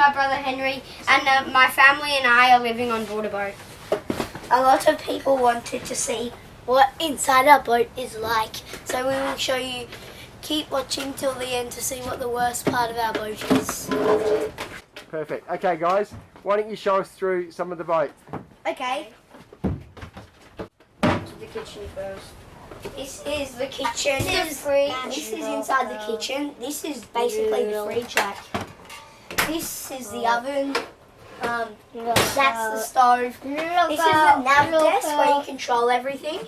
my brother Henry, and my family and I are living on board a boat. A lot of people wanted to see what inside our boat is like, so we will show you. Keep watching till the end to see what the worst part of our boat is. Perfect. Okay guys, why don't you show us through some of the boat? Okay. To the kitchen first. This is the kitchen. This is the fridge. This is inside the kitchen. This is basically the fridge. Like, this is the oven. That's the stove. This is the nav desk where you control everything,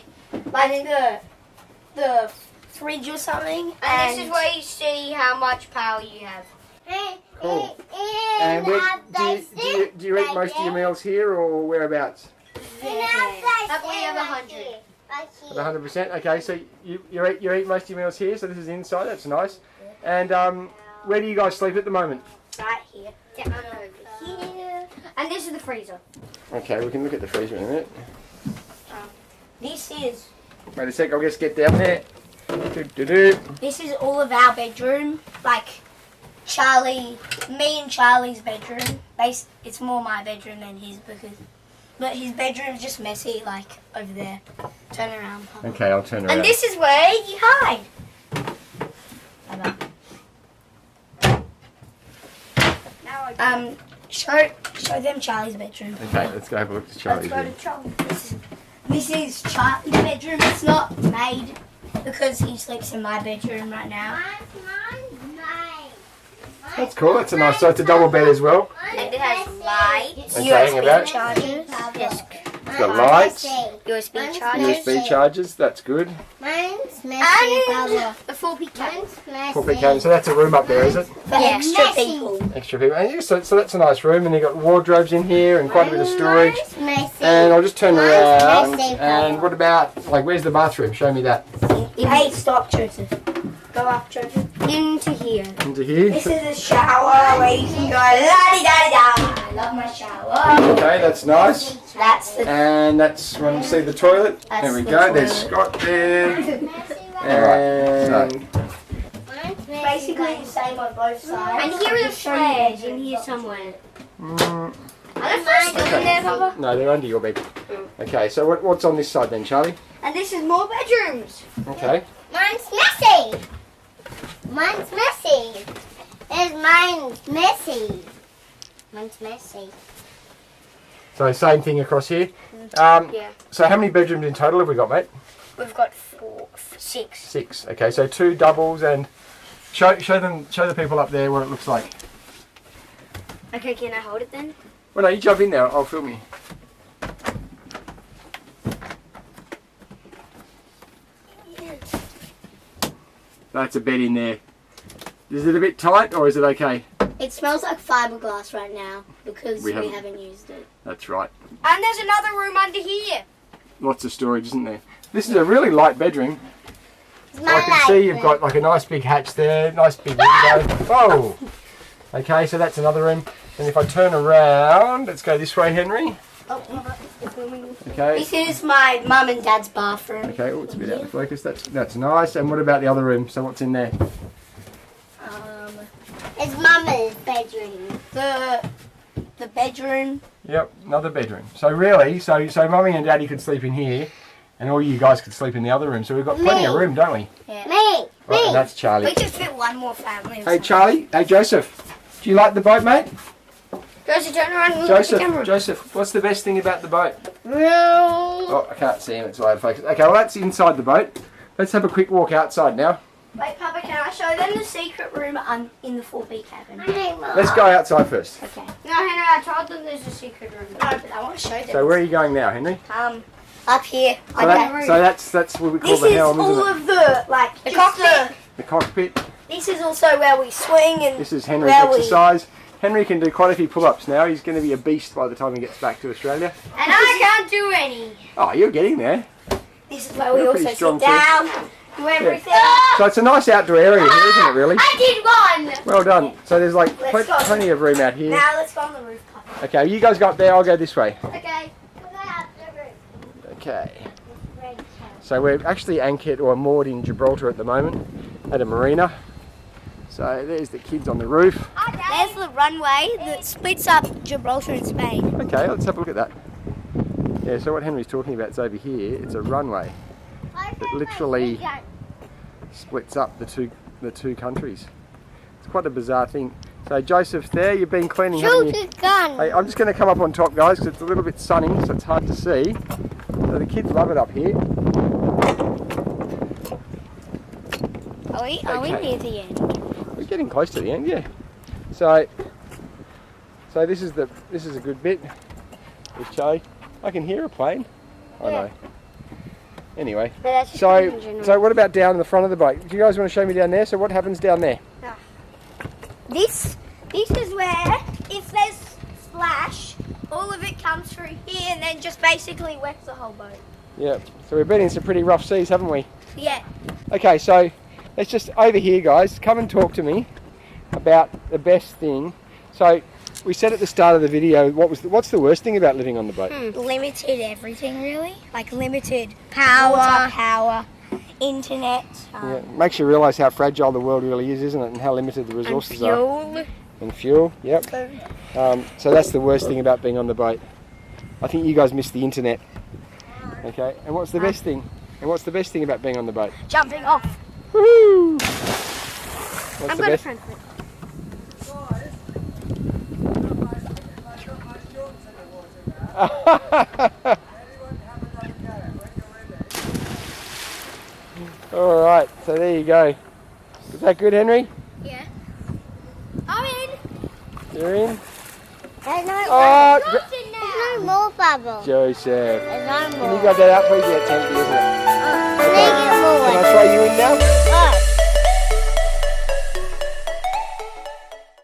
like the fridge or something. And this is where you see how much power you have. Cool. And do you eat most of your meals here or whereabouts? That we have 100. 100%. Okay, so you eat most of your meals here. So this is inside. That's nice. And where do you guys sleep at the moment? Right here. Here. And this is the freezer. Okay, we can look at the freezer in a minute. This is. Wait a sec. I'll just get down there. This is all of our bedroom. Like me and Charlie's bedroom. It's more my bedroom than his but his bedroom's just messy, like over there. Turn around, Papa. Okay, I'll turn around. And this is where you hide. Show them Charlie's bedroom. Okay, let's go have a look at Charlie's room. This is Charlie's bedroom. It's not made because he sleeps in my bedroom right now. That's cool. That's a nice. So it's a double bed as well. And it has lights. Okay, hang about. Chargers. Yes. It's got lights, USB chargers. USB chargers. That's good. Mine's messy, Baba. The 4P cabin. Mine's messy. Full bed cabin. So that's a room up there, is it? For extra people. Extra people. And so that's a nice room, and you've got wardrobes in here and quite a bit of storage. Mine's messy. And I'll just turn around. messy, And Papa. what about, like, where's the bathroom? Show me that. Hey, stop, Joseph. Go up, Joseph. Into here. Into here. This is a shower where you can go la-di-da-di-da. I love my shower. Okay, that's nice. That's the. And that's when you see the toilet. That's There we the go. There's toilet. Scott there. And Mine's messy. Basically the same on both sides. And here are the flares in here somewhere. mm, Are the flares still in there, Papa? no, they're under your bed. Okay, so what's on this side then, Charlie? And this is more bedrooms. Okay. Mine's messy. Mine's messy. Mine's messy. Mine's messy. So same thing across here. Yeah. So how many bedrooms in total have we got, mate? We've got 6. 6. Okay, so 2 doubles, and show the people up there what it looks like. Okay, can I hold it then? Well, no, you jump in there. I'll film you. That's a bed in there. Is it a bit tight or is it okay? It smells like fiberglass right now because we haven't- haven't used it. That's right. And there's another room under here. Lots of storage, isn't there? This is a really light bedroom. It's I can see you've got like a nice big hatch there, nice big window. Oh! Okay, so that's another room. And if I turn around, let's go this way, Henry. Oh, it's moving. Okay. This is my mum and dad's bathroom. Okay, oh, it's a bit out of focus. That's nice. And what about the other room? So what's in there? It's Mama's bedroom. The bedroom. Yep, another bedroom. So really, so Mummy and Daddy could sleep in here, and all you guys could sleep in the other room. So we've got plenty of room, don't we? Yeah. Me. Right, and that's Charlie. We could fit one more family. or Hey something. Charlie, hey Joseph, do you like the boat, mate? Joseph, turn around and look at the camera. Joseph, what's the best thing about the boat? No. Oh, I can't see him, it's out of focus. Okay, well that's inside the boat. Let's have a quick walk outside now. Wait, Papa, can I show them the secret room in the 4B cabin? Let's go outside first. Okay. No, Henry, I told them there's a secret room. No, but I want to show them. So where are you going now, Henry? Up here. So, that's what we call This the is helm, all isn't it? of the, like, The just cockpit. The cockpit. This is also where we swing and This is Henry's where we- exercise. Henry can do quite a few pull-ups now. He's going to be a beast by the time he gets back to Australia. And I can't do any. Oh, you're getting there. this is where we You're also pretty strong sit down, do everything. So it's a nice outdoor area here, isn't it, really? I did one. Well done. So there's like Let's go. plenty of room out here. Now let's go on the roof, Papa. Okay, you guys go up there, I'll go this way. Okay. Okay. So we're actually anchored or moored in Gibraltar at the moment at a marina. So there's the kids on the roof. Hi, Dad. There's the runway that splits up Gibraltar and Spain. Okay, let's have a look at that. Yeah, so what Henry's talking about is over here. It's a runway that literally splits up the two countries. It's quite a bizarre thing. So Joseph, there you've been cleaning, haven't you? Hey, I'm just going to come up on top, guys, because it's a little bit sunny, so it's hard to see. So the kids love it up here. Are we near the end? We're getting close to the end, yeah. So this is a good bit with Charlie. I can hear a plane. I know. Anyway, so what about down in the front of the boat? Do you guys want to show me down there? So what happens down there? This is where, if there's splash, all of it comes through here and then just basically wets the whole boat. Yeah. So we've been in some pretty rough seas, haven't we? Yeah. Okay, so let's just over here, guys. Come and talk to me about the best thing. So we said at the start of the video, what's the worst thing about living on the boat? Limited everything, really. Like limited power, internet. Yeah, makes you realise how fragile the world really is, isn't it? And how limited the resources are. And fuel, yep. So that's the worst thing about being on the boat. I think you guys missed the internet. Okay, and what's the best thing? And what's the best thing about being on the boat? Jumping off. Woo! What's I'm the going best? to front flip. All right, so there you go. Is that good, Henry? Yeah. I'm in. You're in? There's no, Oh, there's no more bubbles. Joseph. There's no Can more. you grab that out, please? Yeah, it's empty, isn't it?